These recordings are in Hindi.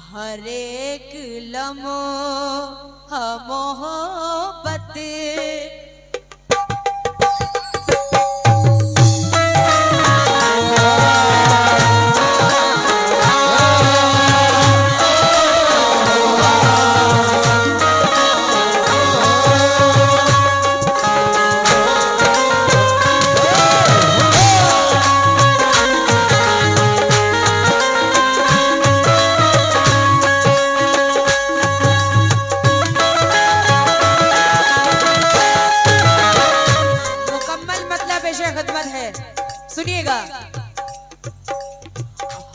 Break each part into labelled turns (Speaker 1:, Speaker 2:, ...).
Speaker 1: हर एक लम्हा मोहब्बत खिदमत है। सुनिएगा,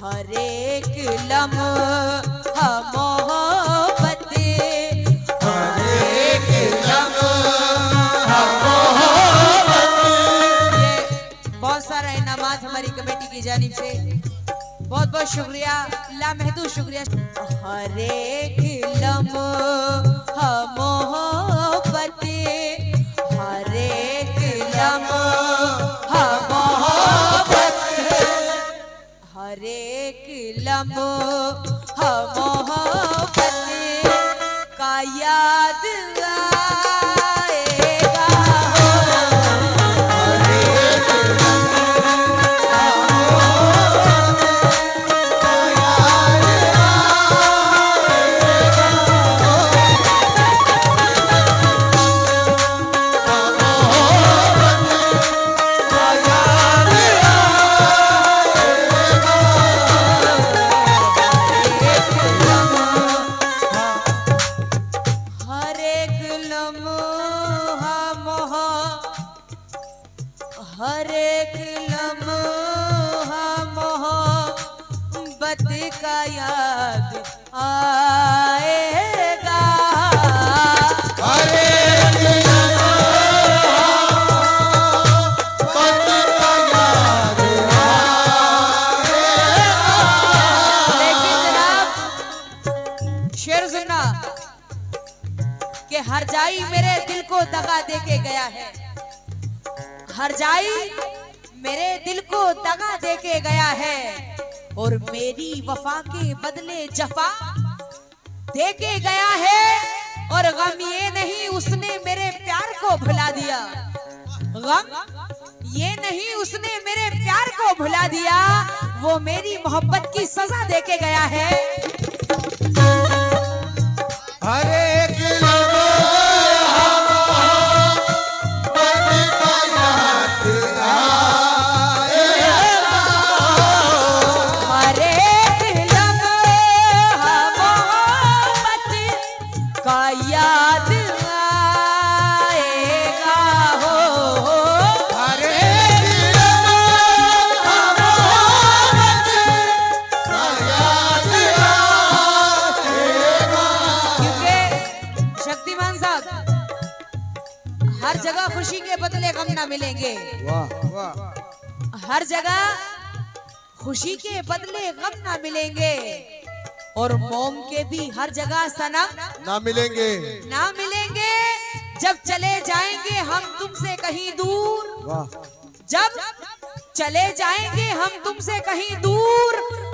Speaker 1: हर एक लम्हा मोहब्बत, हर एक लम्हा मोहब्बत। ये बहुत सारा इनामात हमारी कमेटी की जानिब से, बहुत बहुत शुक्रिया, लामहदूद शुक्रिया। हर एक लम्हा मोहब्बत, हर एक लम्हा मोहब्बत, हर एक लम्हा मोहब्बत का याद आएगा। हर एक लम्हा मोहब्बत का याद हर एक लम्हा मोहब्बत का याद आएगा। हर एक लम्हा मोहब्बत का याद आएगा। लेकिन जनाब शेर सुनना कि हर जाई मेरे दिल को दगा दे के गया है, हर जाई मेरे दिल को दगा दे के गया है, और मेरी वफा के बदले जफा दे के गया है। और गम ये नहीं उसने मेरे प्यार को भुला दिया, गम ये नहीं उसने मेरे प्यार को भुला दिया, वो मेरी मोहब्बत की सजा दे के गया है। हर एक याद आएगा हो, हर एक लम्हा मोहब्बत का याद आएगा। क्योंकि शक्तिमान साहब, हर जगह खुशी के बदले गम ना मिलेंगे। वाह वाह। हर जगह खुशी के बदले गम ना मिलेंगे, और मोम के भी हर जगह सनम ना मिलेंगे, ना मिलेंगे। जब चले जाएंगे हम तुमसे कहीं दूर, जब चले जाएंगे हम तुमसे कहीं दूर,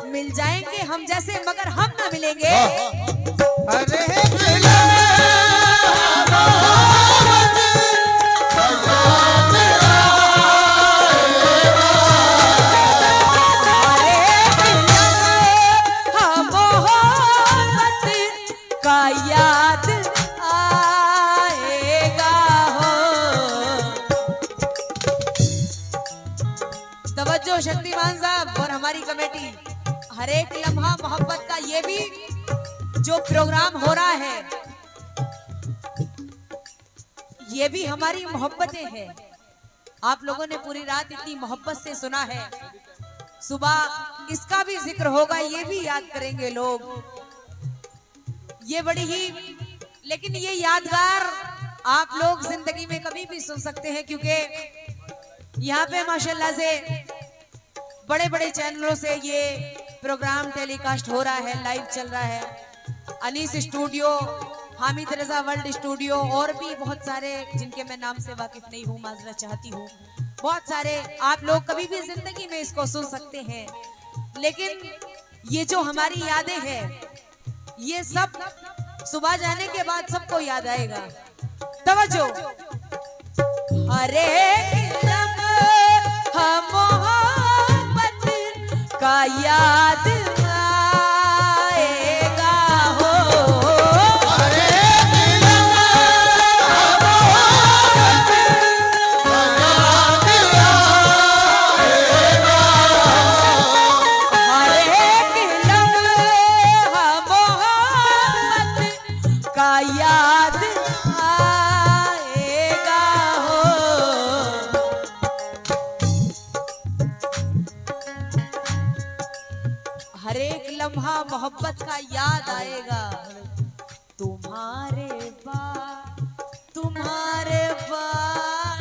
Speaker 1: मिल जाएंगे हम जैसे मगर हम ना मिलेंगे। अरे याद आएगा हो। तवज्जो शक्तिमान साहब और हमारी कमेटी, हर एक लम्हा मोहब्बत का ये भी जो प्रोग्राम हो रहा है, ये भी हमारी मोहब्बतें हैं। आप लोगों ने पूरी रात इतनी मोहब्बत से सुना है, सुबह इसका भी जिक्र होगा, ये भी याद करेंगे लोग। ये बड़ी ही, लेकिन ये यादगार आप लोग जिंदगी में कभी भी सुन सकते हैं, क्योंकि यहाँ पे माशाल्लाह से बड़े बड़े चैनलों से ये प्रोग्राम टेलीकास्ट हो रहा है, लाइव चल रहा है। अनीस स्टूडियो, हामिद रजा वर्ल्ड स्टूडियो, और भी बहुत सारे जिनके मैं नाम से वाकिफ नहीं हूँ, माजरा चाहती हूँ। बहुत सारे आप लोग कभी भी जिंदगी में इसको सुन सकते हैं। लेकिन ये जो हमारी यादें हैं, ये सब सुबह जाने के बाद सबको याद आएगा। तवज्जो। हर एक दम मोहब्बत का याद आएगा हो। हर एक दम का याद आएगा हो। हर एक लम्हा मोहब्बत का याद आएगा। तुम्हारे बाद तुम्हारे बाद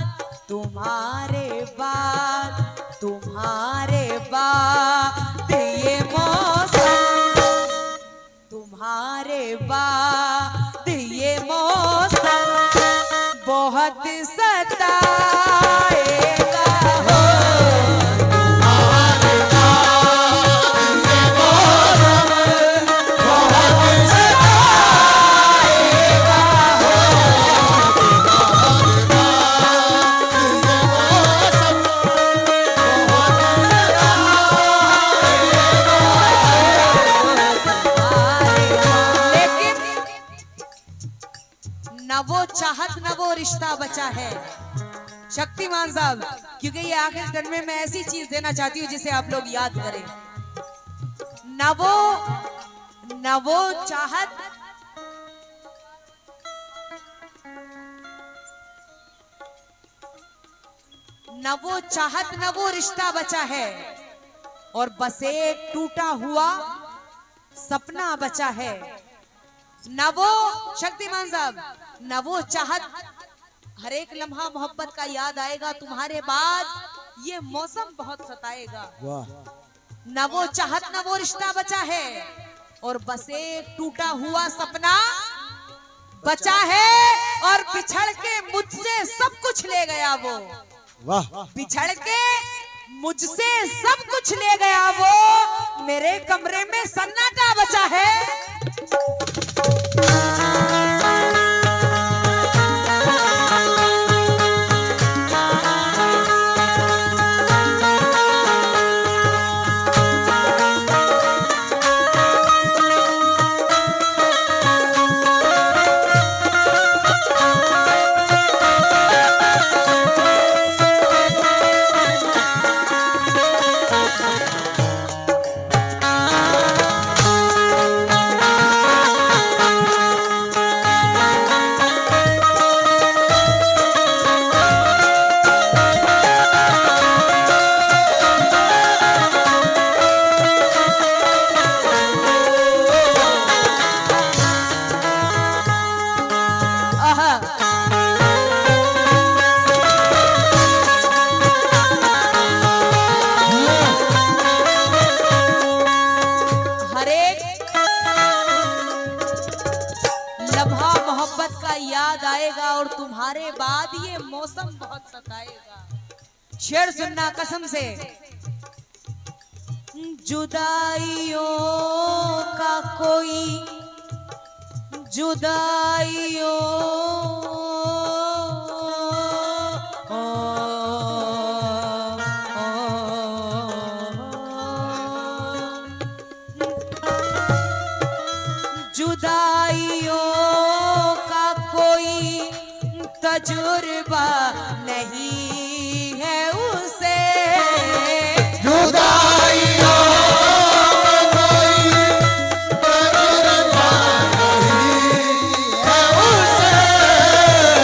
Speaker 1: तुम्हारे बाद तुम्हारे बाद ये मौसम, तुम्हारे बाद ये मौसम बहुत सताएगा हो। तुम्हारे बाद ये मौसम बहुत सताएगा हो। न वो चाहत न वो रिश्ता बचा है। शक्तिमान साहब, क्योंकि ये आखिर टर्म में मैं ऐसी चीज देना चाहती हूँ जिसे आप लोग याद करें। न वो चाहत न वो रिश्ता बचा है, और बस एक टूटा हुआ सपना बचा है। न वो शक्तिमान साहब, न वो चाहत, हर एक लम्हा मोहब्बत का याद आएगा। तुम्हारे बाद ये मौसम बहुत सताएगा। न वो चाहत न वो रिश्ता बचा है, और बस एक टूटा हुआ सपना बचा है। और बिछड़ के मुझसे सब कुछ ले गया वो। वाह। बिछड़ के मुझसे सब कुछ ले गया वो। मेरे कमरे में सन्नाटा बचा है। याद आएगा, और तुम्हारे बाद ये मौसम बहुत सताएगा। शेर सुनना कसम से। जुदाइयों का कोई जुदाइयों जुदाइयों का कोई तजुर्बा नहीं है उसे।
Speaker 2: जुदाइयों का कोई तजुर्बा नहीं है उसे।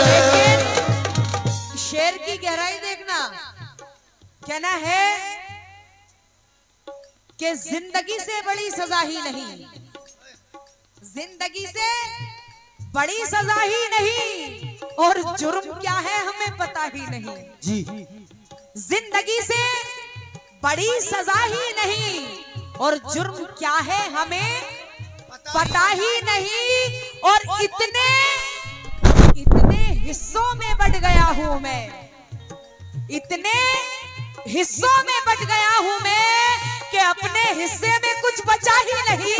Speaker 1: लेकिन शेर की गहराई देखना, कहना है कि जिंदगी से बड़ी सजा ही नहीं, जिंदगी से बड़ी सजा ही नहीं, और जुर्म क्या है हमें पता ही नहीं
Speaker 2: जी।
Speaker 1: जिंदगी से बड़ी सजा ही नहीं, और जुर्म क्या है हमें पता ही नहीं। और इतने हिस्सों में बट गया हूं मैं, इतने हिस्सों में बट गया हूं मैं कि अपने हिस्से में कुछ बचा ही नहीं।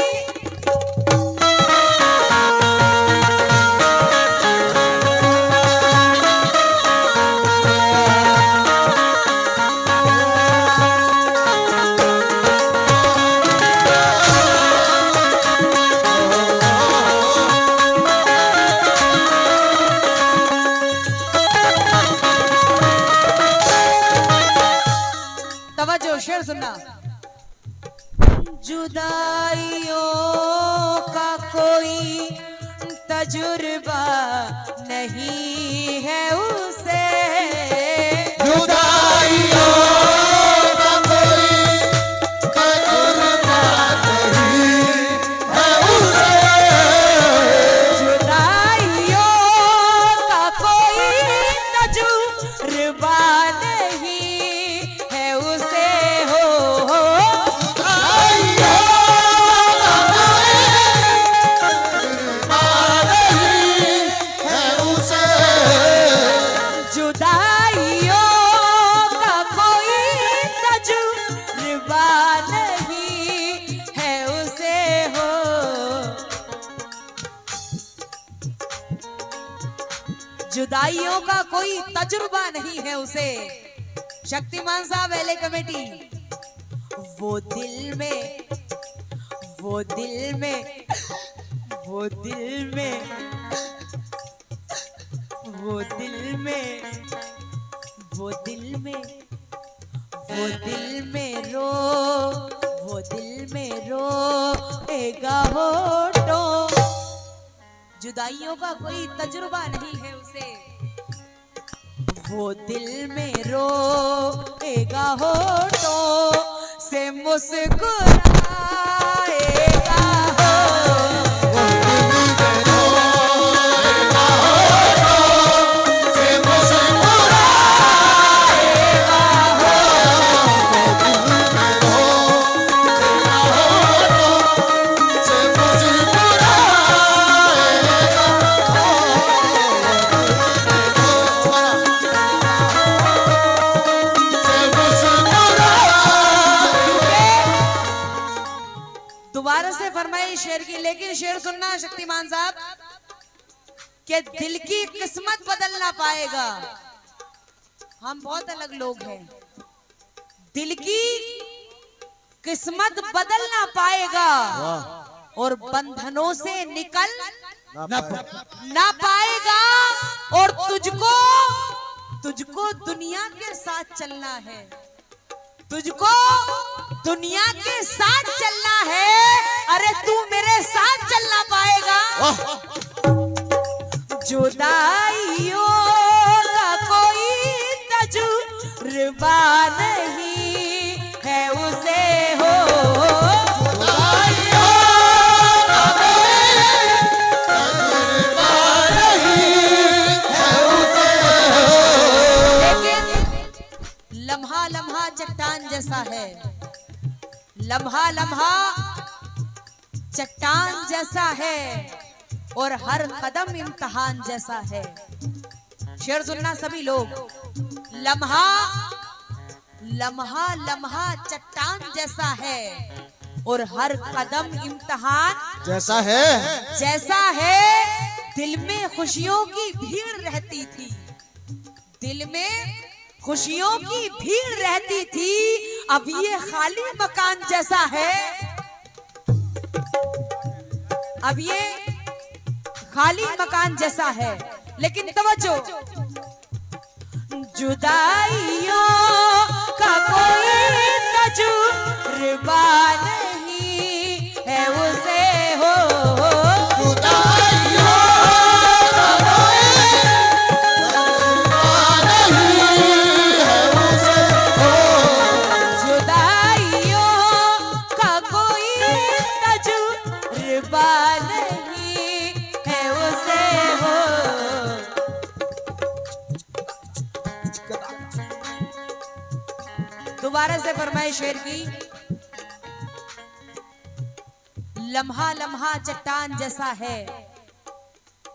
Speaker 1: जुदाइयों का कोई तजुर्बा नहीं है उसे,
Speaker 2: जुदाइयों का कोई तजुर्बा नहीं है उसे,
Speaker 1: जुदाइयों का कोई तजुर्बा नहीं है उसे हो। जुदाइयों का कोई तजुर्बा नहीं है उसे हो। जुदाइयों का कोई तजुर्बा नहीं है उसे। शक्तिमान साहब एले कमेटी, वो दिल में वो दिल में वो दिल में वो दिल में वो दिल में वो दिल में रो वो दिल में रोएगा होठों। जुदाइयों का कोई तजुर्बा नहीं है उसे, वो दिल में रोएगा होठों से मुस्कुराएगा हो। दोबारा से फरमाई शेर की, लेकिन शेर सुनना शक्तिमान साहब, कि दिल की किस्मत बदल ना पाएगा। हम बहुत अलग लोग हैं। दिल की किस्मत बदल ना पाएगा और बंधनों से निकल ना पाएगा, और तुझको दुनिया के साथ चलना है, तुझको दुनिया के साथ चलना है। अरे तू मेरे साथ चल ना पाएगा। जुदाइयों का कोई तजुर्बा नहीं है उसे हो। लम्हा लम्हा चट्टान जैसा है, लम्हा लम्हा चट्टान जैसा है, और हर कदम इम्तिहान जैसा है। शेर सुनना सभी लोग, लम्हा लम्हा लम्हा चट्टान जैसा है, और हर कदम इम्तिहान
Speaker 2: जैसा है,
Speaker 1: जैसा है। दिल में खुशियों की भीड़ रहती थी, दिल में खुशियों की भीड़ रहती थी, अब ये खाली मकान जैसा है, अब ये खाली मकान जैसा है। लेकिन तवज्जो, जुदाइयों का कोई तजुर्बा नहीं है उसे हो। दोबारा से फरमाए शेर की, लम्हा लम्हा चट्टान जैसा है,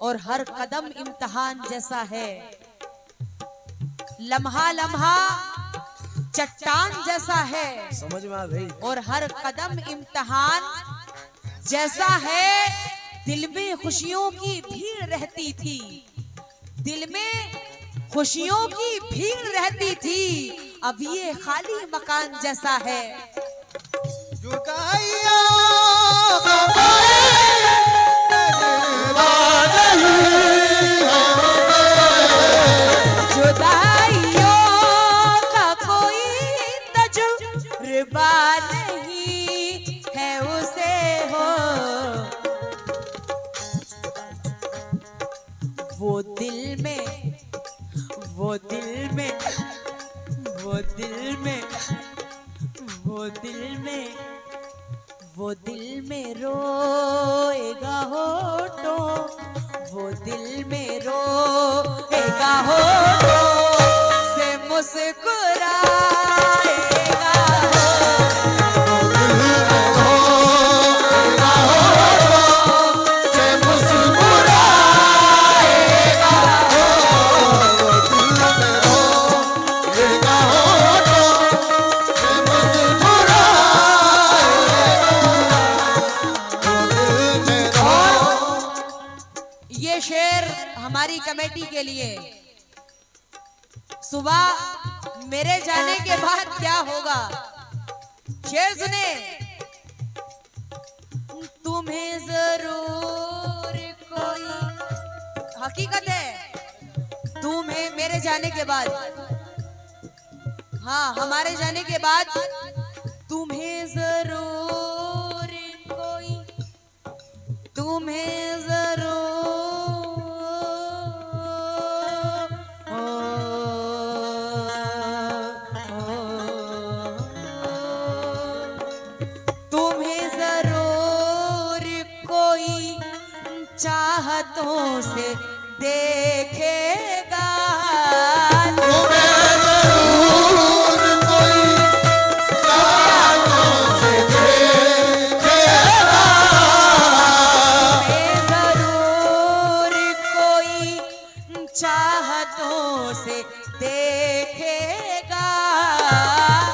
Speaker 1: और हर कदम इम्तिहान जैसा है। लम्हा लम्हा चट्टान जैसा है,
Speaker 2: समझ में आ गई,
Speaker 1: और हर कदम इम्तिहान जैसा है। दिल में खुशियों की भीड़ रहती थी, दिल में खुशियों की भीड़ रहती थी, अब ये खाली मकान जैसा है।
Speaker 2: जुदाइयों
Speaker 1: का कोई तजुर्बा नहीं है वो दिल में वो दिल में वो दिल में वो दिल में वो दिल में रोएगा होठों, वो दिल में रोएगा होठों से मुस्कुराएगा। ये शेर हमारी कमेटी के लिए। सुबह मेरे जाने के बाद क्या होगा, शेर सुने। तुम्हें जरूर कोई, हकीकत है, तुम्हें मेरे जाने के बाद, हाँ हमारे जाने के बाद तुम्हें जरूर कोई, तुम्हें जरूर तुम्हें जरूर कोई चाहतों से देखेगा। चाहतों से देखेगा,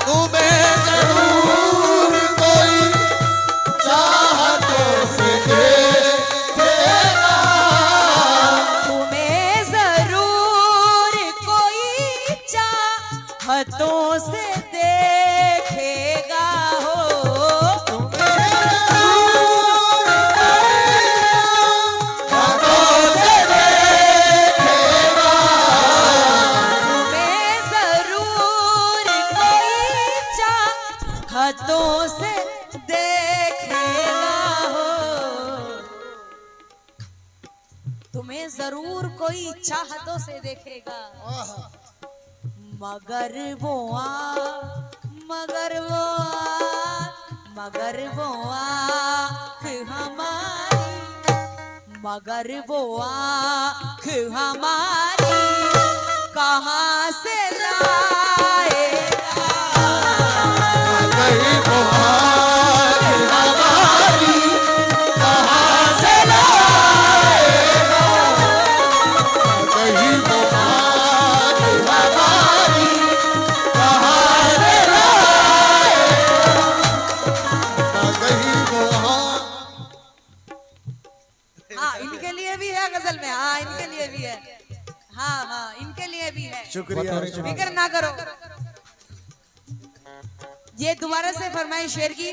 Speaker 2: तुम्हें जरूर कोई चाहतों से देखेगा,
Speaker 1: तुम्हें जरूर कोई चाहतों से देखेगा हो। हाथों से देखेगा हो, तुम्हें जरूर कोई चाहतों से देखेगा। मगर वो आँख हमारी, मगर वो आँख हमारी कहाँ से लाएगा। हाँ इनके लिए भी है गजल में, हाँ इनके लिए भी है, हाँ हाँ इनके लिए भी है।
Speaker 2: शुक्रिया,
Speaker 1: फिक्र ना करो। ये दोबारा से फरमाइश शेर की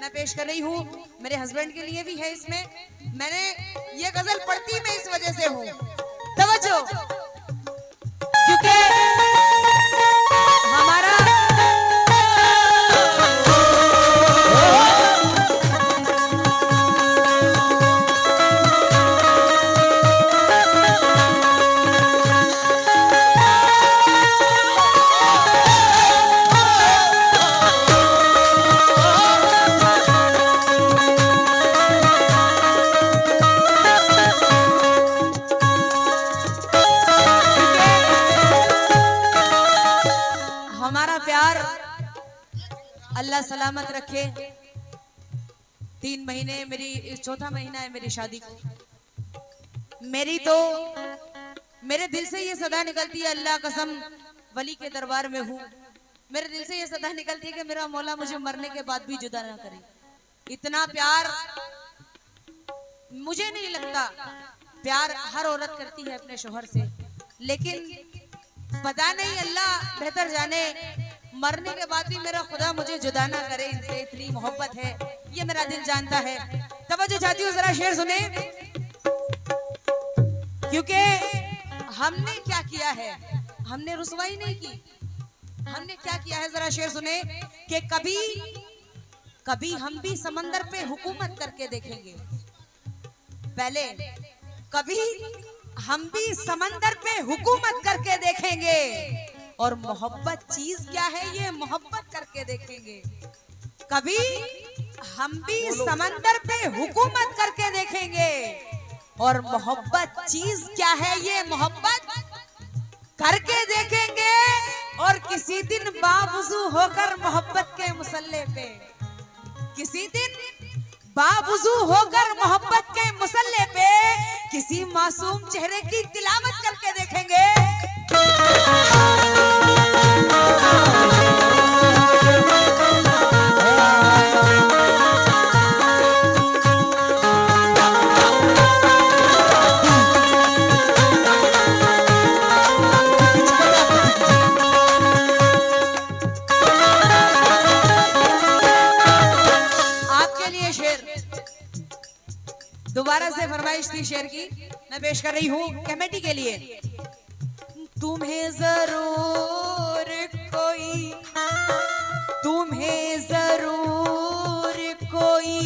Speaker 1: मैं पेश कर रही हूँ, मेरे हस्बैंड के लिए भी है। इसमें मैंने ये गजल पढ़ती मैं इस वजह से हूँ, तवज्जो, क्योंकि हमारा हमारा प्यार अल्लाह सलामत रखे। 3 महीने, मेरी चौथा महीना है मेरी शादी को। मेरी तो मेरे दिल से ये सदा निकलती है, अल्लाह कसम वली के दरबार में हूँ, मेरे दिल से ये सदा निकलती है कि मेरा मौला मुझे मरने के बाद भी जुदा ना करे। इतना प्यार मुझे नहीं लगता प्यार हर औरत करती है अपने शोहर से, लेकिन पता नहीं अल्लाह बेहतर जाने, मरने के बाद भी मेरा खुदा मुझे जुदा ना करे, इनसे इतनी मोहब्बत है, ये मेरा दिल जानता है। तवज्जो चाहती हूँ, जरा शेर सुने, क्योंकि हमने क्या किया है, हमने रुसवाई नहीं की, हमने क्या किया है, जरा शेर सुने कि कभी कभी हम भी समंदर पे हुकूमत करके देखेंगे। पहले कभी हम भी समंदर पे हुकूमत करके देखेंगे, और मोहब्बत चीज क्या है ये मोहब्बत करके देखेंगे। कभी हम भी समंदर पे हुकूमत करके देखेंगे, और मोहब्बत चीज क्या है ये मोहब्बत करके देखेंगे। और किसी दिन बावजू होकर मोहब्बत के मुसल्ले पे, किसी दिन बावजू होकर मोहब्बत के मुसल्ले पे किसी मासूम चेहरे की तिलावत करके देखेंगे। दोबारा से फरमाइश थी शेर की, मैं पेश कर रही हूँ कमेटी के लिए। तुम्हें जरूर कोई, तुम्हें जरूर कोई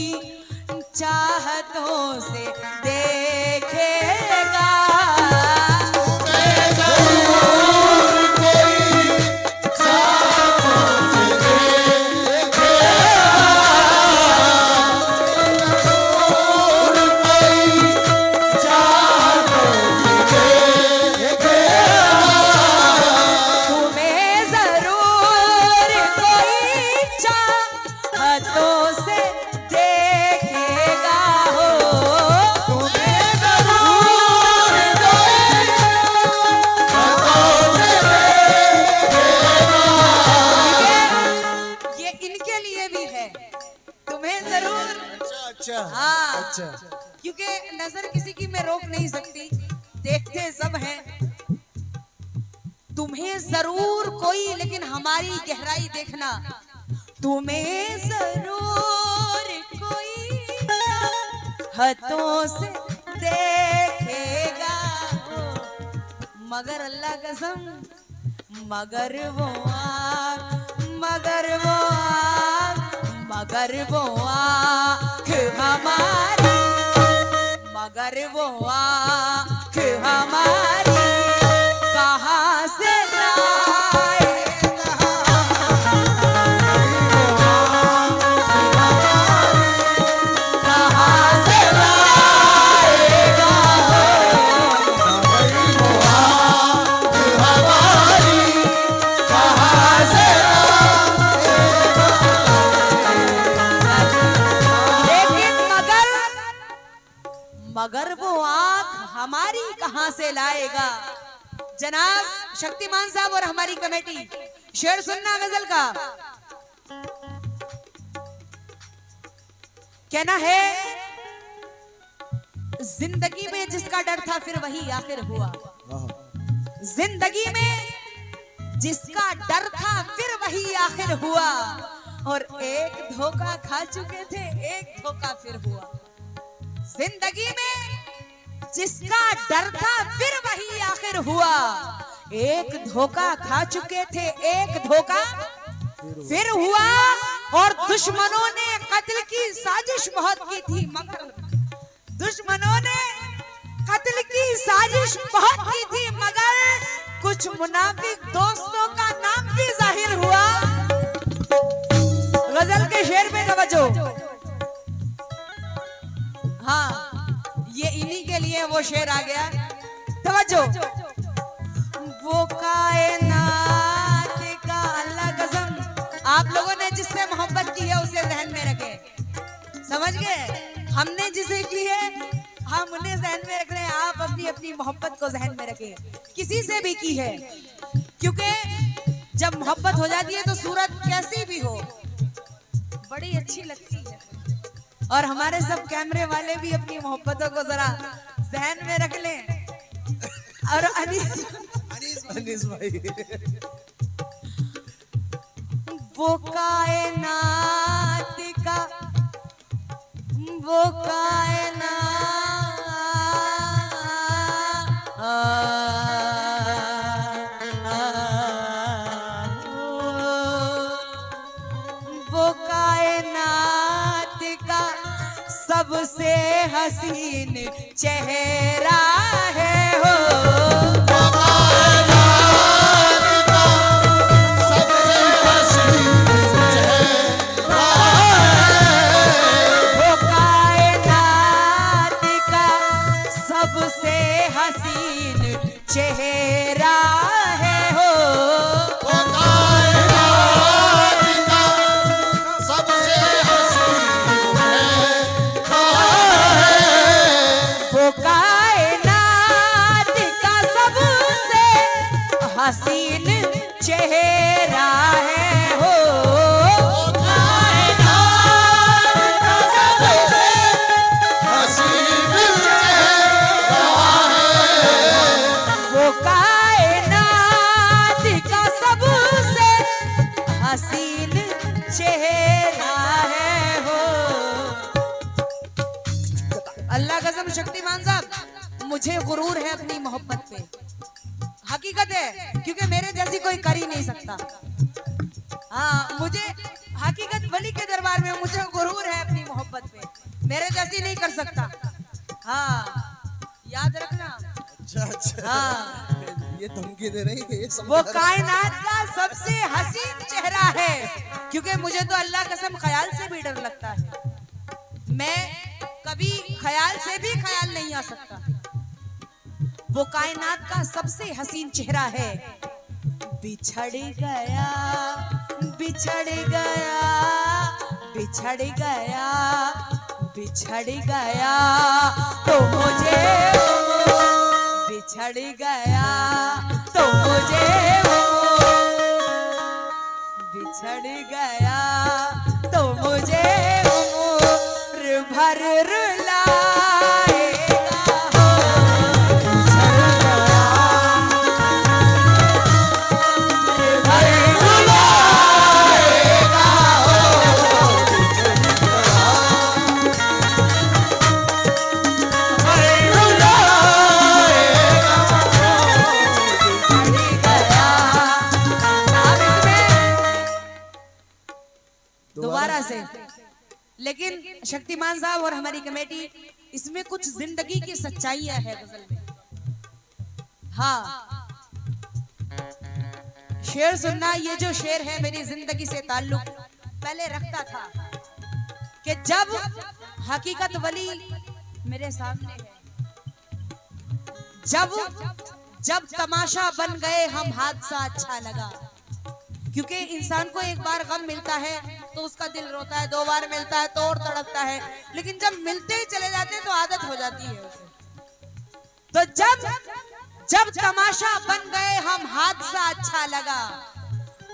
Speaker 1: चाहतों से देखेगा, क्योंकि नजर किसी की मैं रोक नहीं सकती, देखते सब हैं। तुम्हें जरूर कोई, लेकिन हमारी गहराई देखना। तुम्हें जरूर कोई हाथों से देखेगा, मगर अल्लाह कसम, मगर वो आँख, मगर वो आँख, मगर वो आँख हमारी, मगर वो आँख हमारी कहाँ से मगर वो आँख हमारी कहां से लाएगा। जनाब शक्तिमान साहब और हमारी कमेटी, शेर सुनना गजल का। कहना है, जिंदगी में जिसका डर था फिर वही आखिर हुआ, जिंदगी में जिसका डर था फिर वही आखिर हुआ, और एक धोखा खा चुके थे एक धोखा फिर हुआ। जिंदगी में जिसका डर था फिर वही आखिर हुआ, एक धोखा खा चुके थे एक धोखा फिर हुआ। और दुश्मनों ने कत्ल की साजिश बहुत की थी, मगर दुश्मनों ने कत्ल की साजिश बहुत की थी, मगर कुछ मुनाफिक दोस्तों का नाम भी जाहिर हुआ। गजल के शेर में तवज्जो। हाँ, ये इन्हीं के लिए वो शेर आ गया, तवज्जो। वो कायनात का अल्लाह कसम, आप लोगों ने जिससे मोहब्बत की है उसे ज़हन में रखें, समझ गए? हमने जिसे की है हम उन्हें ज़हन में रख रहे हैं, आप अपनी अपनी मोहब्बत को ज़हन में रखें, किसी से भी की है, क्योंकि जब मोहब्बत हो जाती है तो सूरत कैसी भी हो बड़ी अच्छी लगती है। और हमारे सब कैमरे वाले भी अपनी मोहब्बतों को जरा ज़हन में रख लें। और अनीस भाई, वो कायनात का, वो कायनात, वो कायनात का सबसे हसीन चेहरा है हो। हसीन चेहरा है हो।
Speaker 2: वो कायनात का सबसे हसीन चेहरा है।
Speaker 1: वो कायनात का सबसे हसीन चेहरा है हो।
Speaker 2: वो कायनात का सबसे हसीन चेहरा है।
Speaker 1: वो कायनात का सबसे हसीन चेहरा है हो। अल्लाह कसम शक्तिमान साहब, मुझे गुरूर है अपनी मोहब्बत पे, हकीकत है, क्योंकि मेरे जैसी कोई कर ही नहीं सकता। हाँ, मुझे हकीकत वली के दरबार में मुझे गुरूर है अपनी मोहब्बत पे, मेरे जैसी नहीं कर सकता। हाँ, याद रखना।
Speaker 2: अच्छा
Speaker 1: हाँ,
Speaker 2: ये धमकी दे रही है, ये
Speaker 1: वो
Speaker 2: समझा रहा
Speaker 1: कायनात का सबसे हसीन चेहरा है, क्योंकि मुझे तो अल्लाह कसम ख्याल से भी डर लगता है। मैं कभी ख्याल से भी ख्याल नहीं आ सकता। वो कायनात का सबसे हसीन चेहरा है। बिछड़ गया, बिछड़ गया, बिछड़ गया, बिछड़ गया तो मुझे, बिछड़ गया तो मुझे, बिछड़ गया तो मुझे उम्र भर रुलाएगा हो। बिछड़ गया, उम्र भर रुलाएगा हो। दोबारा से, लेकिन शक्तिमान साहब और हमारी कमेटी, इसमें कुछ जिंदगी की सच्चाइयां है गजल में। हाँ, शेर सुनना, ये जो शेर है मेरी जिंदगी से ताल्लुक पहले रखता था कि जब हकीकत वली मेरे सामने है, जब तमाशा बन गए हम हादसा अच्छा लगा। क्योंकि इंसान को एक बार गम मिलता है तो उसका दिल रोता है, 2 बार मिलता है तो और तड़पता है, लेकिन जब मिलते ही चले जाते हैं तो आदत हो जाती है उसे। तो जब तमाशा बन गए हम हादसा अच्छा लगा,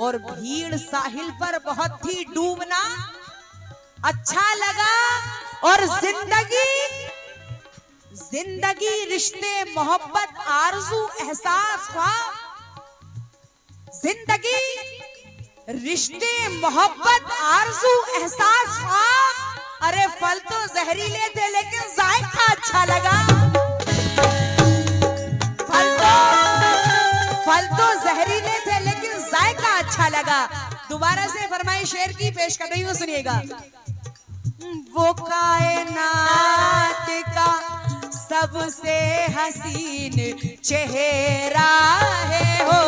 Speaker 1: और भीड़ साहिल पर बहुत थी डूबना अच्छा लगा, और जिंदगी रिश्ते मोहब्बत आरज़ू एहसास हुआ। जिंदगी रिश्ते मोहब्बत आरज़ू एहसास हुआ। अरे फल तो जहरीले थे लेकिन जायका अच्छा लगा। फल तो जहरीले थे लेकिन जायका अच्छा लगा। दोबारा से फरमाई शेर की पेश कर रही हूँ, सुनिएगा। वो कायनात का सबसे हसीन चेहरा है हो।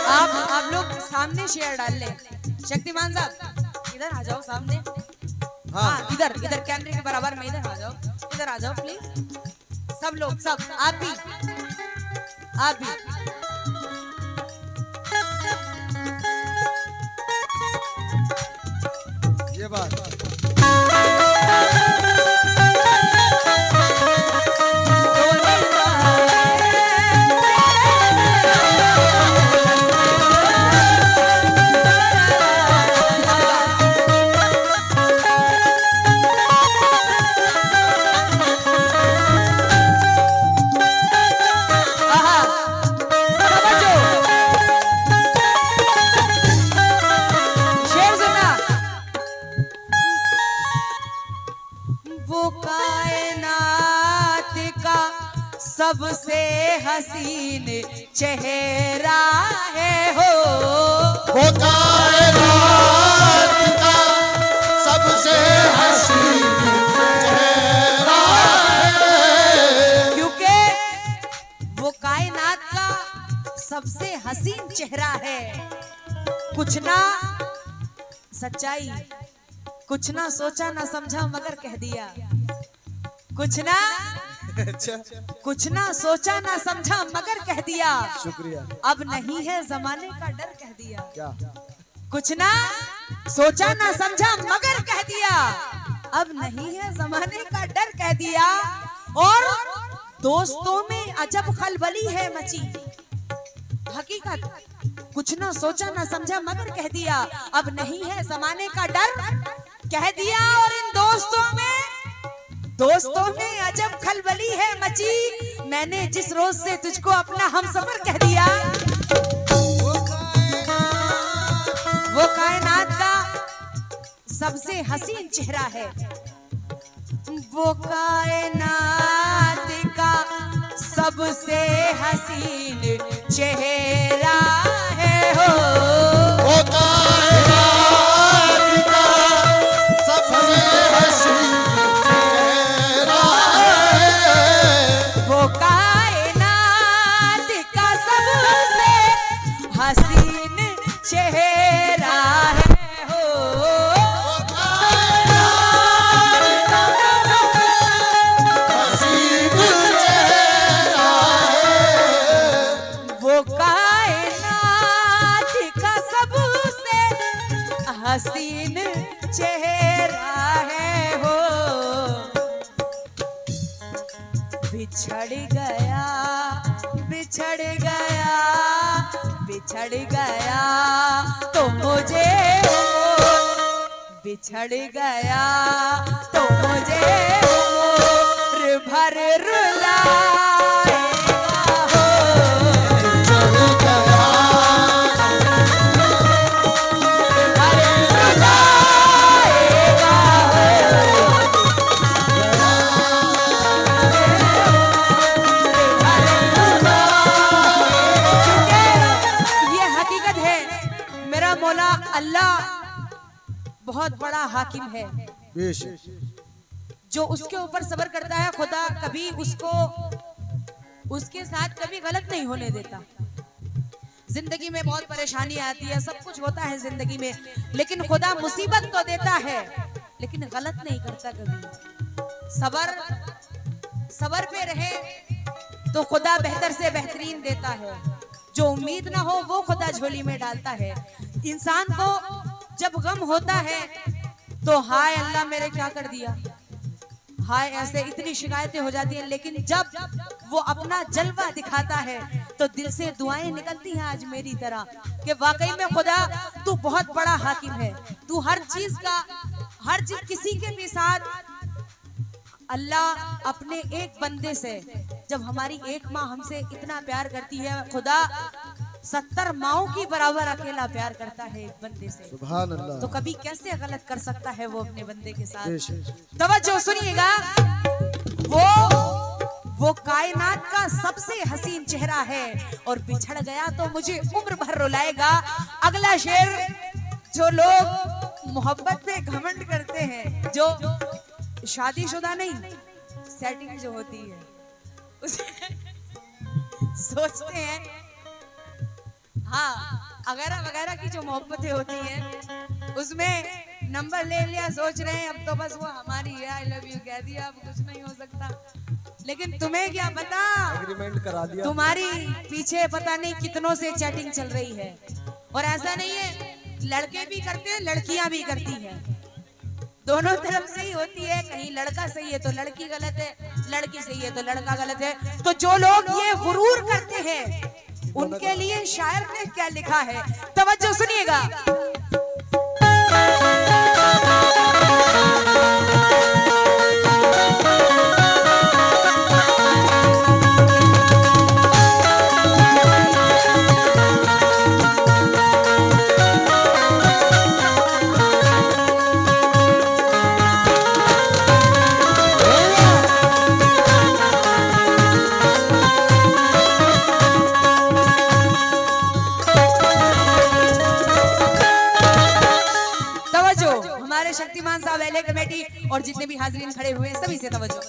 Speaker 1: आप लोग सामने शेयर डाल ले। शक्तिमान साहब इधर आ जाओ सामने। हाँ, इधर कैमरे के बराबर में इधर आ जाओ प्लीज। सब लोग, सब आप भी।
Speaker 2: ये बात
Speaker 1: सबसे हसीन चेहरा है हो।
Speaker 2: वो कायनात का सबसे हसीन चेहरा है।
Speaker 1: क्योंकि वो कायनात का सबसे हसीन चेहरा है। कुछ ना सच्चाई कुछ ना सोचा ना समझा मगर कह दिया, कुछ ना
Speaker 2: अच्छा,
Speaker 1: कुछ ना सोचा ना समझा मगर कह दिया,
Speaker 2: शुक्रिया।
Speaker 1: अब नहीं है जमाने का डर कह दिया।
Speaker 2: क्या?
Speaker 1: कुछ ना सोचा ना समझा मगर कह दिया, अब नहीं है जमाने का डर कह दिया। और दोस्तों में अजब खलबली है मची, हकीकत कुछ ना सोचा ना समझा मगर कह दिया, अब नहीं है जमाने का डर कह दिया। और इन दोस्तों में अजब खलबली है मची, मैंने जिस रोज से तुझको अपना हमसफर कह दिया। वो कायनात का सबसे हसीन चेहरा है, वो कायनात का सबसे हसीन चेहरा है हो।
Speaker 2: वो कायनात का सबसे हसीन चेहरा है।
Speaker 1: वो कायनात का सबसे हसीन चेहरा है हो।
Speaker 2: हसीन चेहरा है।
Speaker 1: वो कायनात का सबसे हसीन चेहरा है हो। बिछड़ गया बिछड़ गया बिछड़ गया तो मुझे बिछड़ गया तो मुझे भर रुलाएगा हो।
Speaker 2: चल गया
Speaker 1: भर रुलाएगा ये हकीकत है, मेरा मौला अल्लाह बहुत बड़ा हाकिम है।
Speaker 2: बेशक।
Speaker 1: जो उसके ऊपर सब्र करता है खुदा कभी उसको उसके साथ कभी गलत नहीं होने देता। जिंदगी में बहुत परेशानी आती है, सब कुछ होता है जिंदगी में, लेकिन खुदा मुसीबत तो देता है लेकिन गलत नहीं करता कभी। सब्र पे रहे तो खुदा बेहतर से बेहतरीन देता है। जो उम्मीद ना हो वो खुदा झोली में डालता है। इंसान को जब गम होता है तो हाय अल्लाह मेरे क्या कर दिया, हाय ऐसे इतनी शिकायतें हो जाती हैं, लेकिन जब वो अपना जलवा दिखाता है तो दिल से दुआएं निकलती हैं आज मेरी तरह कि वाकई में खुदा तू बहुत बड़ा हाकिम है। तू हर चीज किसी के भी साथ अल्लाह अपने एक बंदे से, जब हमारी एक माँ हमसे इतना प्यार करती है, खुदा 70 माओं की बराबर अकेला प्यार करता है एक बंदे से।
Speaker 2: सुभान अल्लाह।
Speaker 1: तो कभी कैसे गलत कर सकता है वो अपने बंदे के साथ।
Speaker 2: बेशक।
Speaker 1: तवज्जो सुनिएगा, वो कायनात का सबसे हसीन चेहरा है और बिछड़ गया तो मुझे उम्र भर रुलाएगा। अगला शेर, जो लोग मोहब्बत पे घमंड करते हैं, जो शादीशुदा नहीं सेटिंग जो होती है उसे सोचते हैं, हाँ वगैरह वगैरह की जो मोहब्बतें होती हैं उसमें नंबर ले लिया, सोच रहे हैं अब तो बस वो हमारी है, आई लव यू कह दिया, अब कुछ नहीं हो सकता। लेकिन तुम्हें क्या पता,
Speaker 2: एग्रीमेंट करा दिया।
Speaker 1: तुम्हारी पीछे पता नहीं कितनों से चैटिंग चल रही है। और ऐसा नहीं है, लड़के भी करते हैं लड़कियां भी करती हैं, दोनों तरफ से ही होती है। कहीं लड़का सही है तो लड़की गलत है, लड़की सही है तो लड़का गलत है। तो जो लोग ये गुरूर करते हैं उनके लिए शायर ने क्या लिखा है, तवज्जो सुनिएगा। शक्तिमान साहब, एलए कमेटी और जितने भी हाजरीन खड़े हुए हैं सभी से तवज्जो।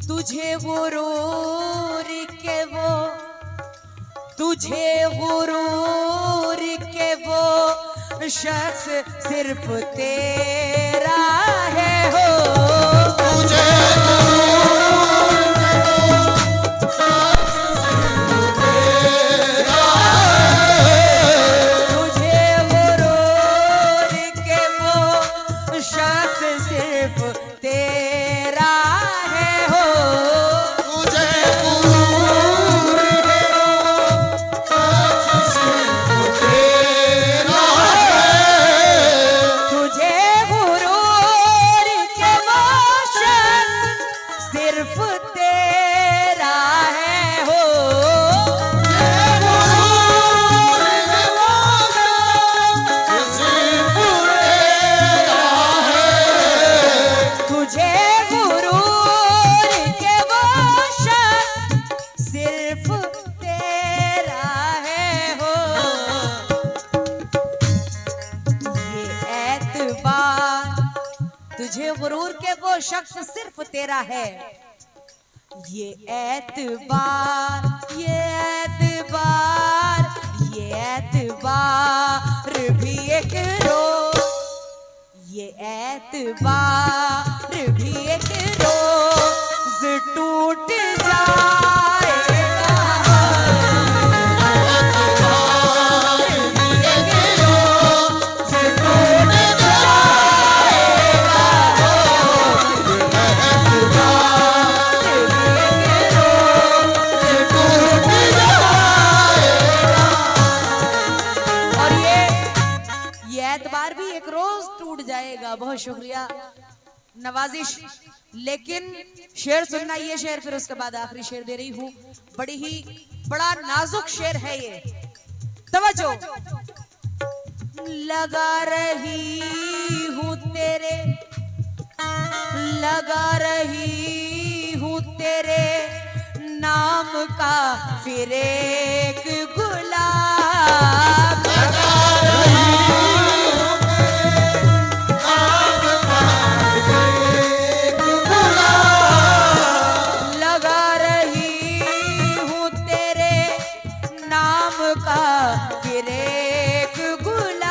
Speaker 1: तुझे गुरूर के वो शख्स सिर्फ तेरा है हो।
Speaker 2: तुझे
Speaker 1: तुझे गुरूर के वो शख्स सिर्फ तेरा है हो।
Speaker 2: तुझे गुरूर है तेरा है।
Speaker 1: तुझे गुरूर के वो शख्स सिर्फ तेरा है हो। तुझे गुरूर के वो शख्स सिर्फ तेरा है हो। ये एतबार तुझे गुरूर के वो शख्स सिर्फ तेरा है। ये एतबार ये एतबार ये एतबार भी एक रोज ये एतबार भी एक रोज टूट जाएगा। और ये एतबार भी एक रोज टूट जाएगा। बहुत शुक्रिया नवाजिश। लेकिन शेर सुनना, ये शेर फिर उसके बाद आखिरी शेर दे रही हूँ। बड़ा नाजुक शेर है ये, तवज्जो। लगा रही हूँ तेरे लगा रही हूँ तेरे नाम का फिर एक गुलाब। लगा रही हूँ तेरे नाम का फिर एक गुलाब।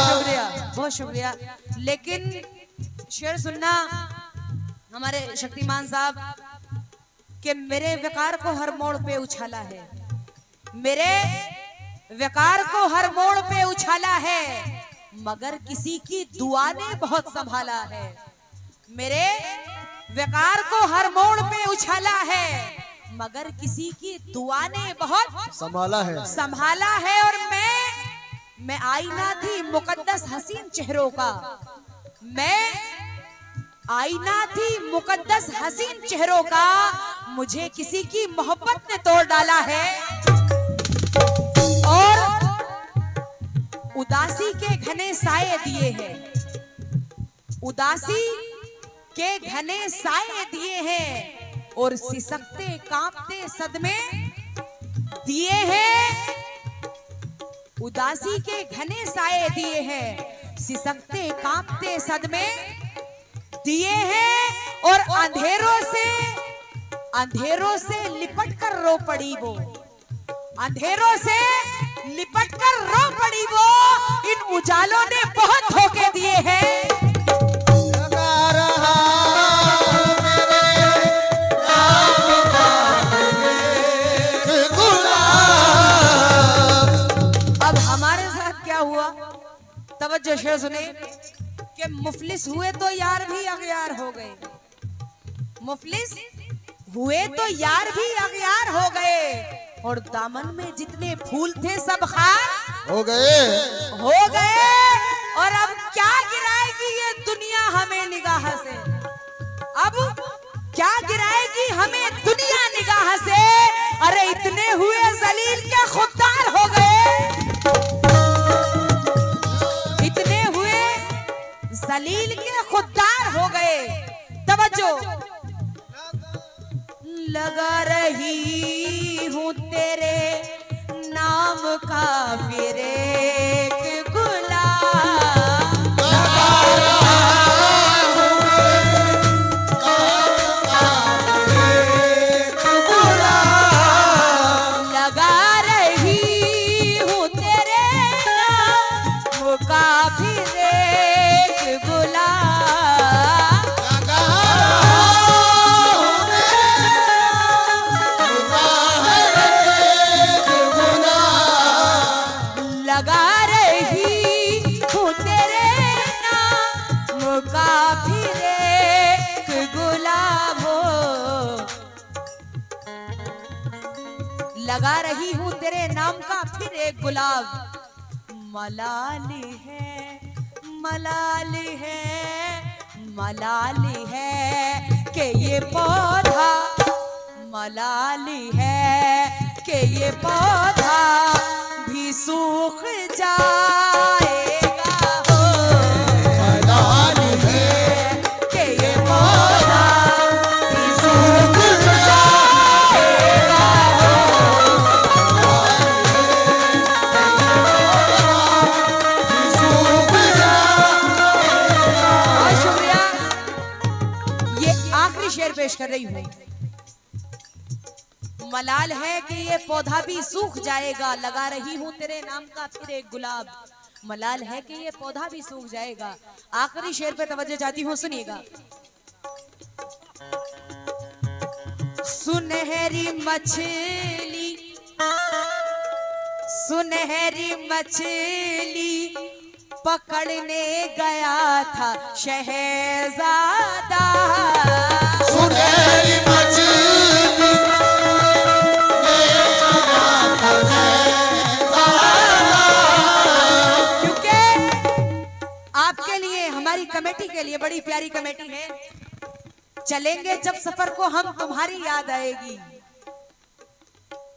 Speaker 1: शुक्रिया, बहुत शुक्रिया। लेकिन शेर सुनना हमारे शक्तिमान साहब कि मेरे वकार को हर मोड़ पे उछाला है। मेरे वकार को हर मोड़ पे उछाला है, मगर किसी की दुआ ने बहुत संभाला है। मेरे वकार को हर मोड़ पे उछाला है, मगर किसी की दुआ ने बहुत संभाला है। और मैं आईना थी मुकद्दस हसीन चेहरों का। मैं आईना थी मुकद्दस हसीन चेहरों का। मुझे किसी की मोहब्बत ने तोड़ डाला है और उदासी के घने साए दिए हैं। उदासी के घने साए दिए हैं और सिसकते कांपते सदमे दिए हैं। उदासी के घने साए दिए हैं, सिसकते कांपते सदमे दिए हैं। और अंधेरों से लिपट कर रो पड़ी वो। अंधेरों से लिपट कर रो पड़ी वो। इन उजालों ने बहुत धोखे दिए हैं। अब हमारे साथ क्या हुआ, तवज्जो शेर सुने कि मुफलिस हुए तो यार भी अगयार हो गए। मुफलिस हुए तो यार भी अगयार हो गए। और दामन में जितने फूल थे सब खार
Speaker 2: हो गए।
Speaker 1: और अब क्या गिराएगी ये दुनिया हमें निगाह से। अब क्या गिराएगी हमें दुनिया निगाह से। अरे इतने हुए जलील के खुददार हो गए। इतने हुए जलील के खुददार हो गए। तवज्जो। लगा रही हूँ तेरे नाम का फिर एक गुलाब। का फिर एक गुलाब हो, लगा रही हूं तेरे नाम का फिर एक गुलाब। मलाली है, मलाली है, मलाली है कि ये पौधा, मलाली है कि ये पौधा भी सूख जाएगा हो।
Speaker 2: मलाली है
Speaker 1: कि ये पौधा भी सूख जाएगा हो।
Speaker 2: सूख जा।
Speaker 1: बहुत शुक्रिया। ये आखिरी शेर पेश कर रही हूँ। मलाल है कि ये पौधा भी सूख जाएगा, लगा रही हूँ तेरे नाम का फिर एक गुलाब। मलाल है कि ये पौधा भी सूख जाएगा। आखिरी शेर पे तवज्जो चाहती हूँ, सुनिएगा। सुनहरी मछली, सुनहरी मछली पकड़ने गया था शहजादा।
Speaker 2: सुनहरी मछली
Speaker 1: क्योंकि आपके लिए, हमारी कमेटी के लिए, बड़ी प्यारी कमेटी है। चलेंगे जब सफर को हम तुम्हारी याद आएगी,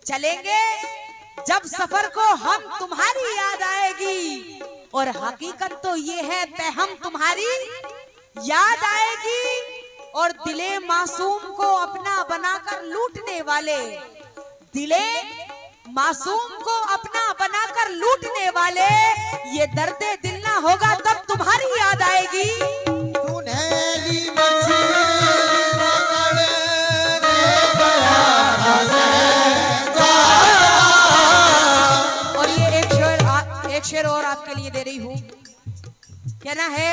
Speaker 1: चलेंगे जब सफर को हम तुम्हारी याद आएगी। और हकीकत तो ये है हम तुम्हारी याद आएगी। और दिले मासूम को अपना बनाकर लूटने वाले, दिले मासूम को अपना बनाकर लूटने वाले, ये दर्दे दिल ना होगा तब तुम्हारी याद आएगी।
Speaker 2: सुनहरी मछली पकड़ने गया था।
Speaker 1: और ये एक शेर और आपके लिए दे रही हूँ। कहना है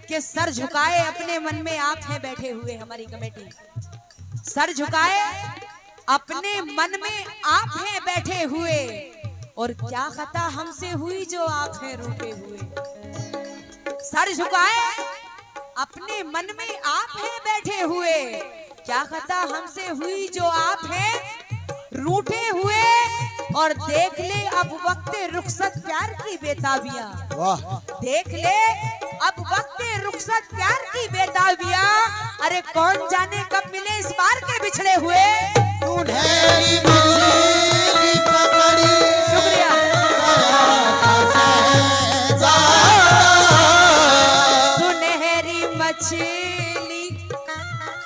Speaker 1: कि सर झुकाए अपने मन में आप हैं बैठे हुए, हमारी कमेटी। सर झुकाए अपने मन में आप हैं बैठे हुए, और क्या खता हमसे हुई जो आप हैं रूठे हुए। सर झुकाए अपने मन में आप हैं बैठे हुए, क्या खता हमसे हुई जो आप हैं रूठे हुए। और देख ले अब वक्त रुखसत प्यार की बेताबियां,
Speaker 2: वाह।
Speaker 1: देख ले अब वक्त रुखसत प्यार की बेताबियां। अरे कौन जाने कब मिले इस बार के बिछड़े हुए।
Speaker 2: सुनहरी मछली पकड़ी
Speaker 1: शुक्रिया। सुनहरी मछली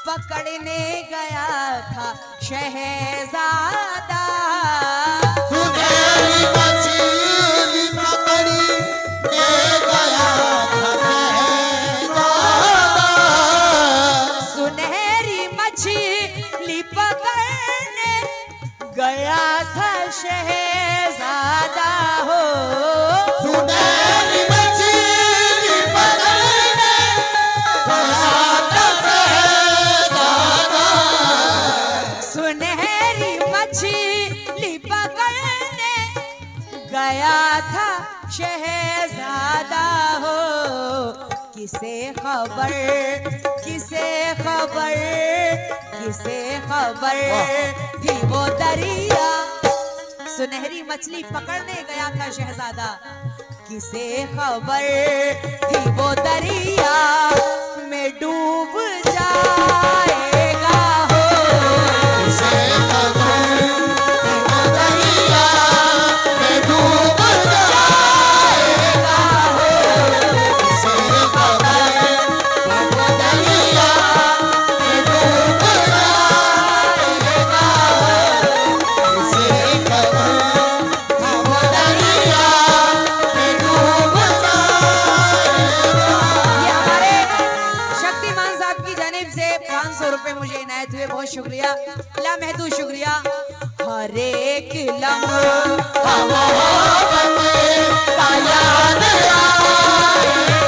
Speaker 1: पकड़ने गया था शहजादा।
Speaker 2: सुनहरी मछली पकड़ी ले गया था।
Speaker 1: सुनहरी मछली पकड़ने गया था शहजादा हो।
Speaker 2: सुनहरी मछली पकड़ने गया था।
Speaker 1: सुनहरी मछली पकड़ने गया था शहजादा हो। किसे खबर, किसे खबर, किसे खबर थी वो दरिया। सुनहरी मछली पकड़ने गया था शहजादा, किसे खबर थी वो दरिया में डूब जाएगा हो।
Speaker 2: किसे खबर दरिया में डूब जाएगा हो। किसे खबर दरिया में डूब जाएगा हो। किसे खबर दरिया में डूब जाएगा।
Speaker 1: ये हमारे शक्तिमान साहब की जानिब से 500 रुपए मुझे इनायत हुए, बहुत शुक्रिया, लामहदूद शुक्रिया। हर एक लम्हा
Speaker 2: हम मोहब्बत का याद आए।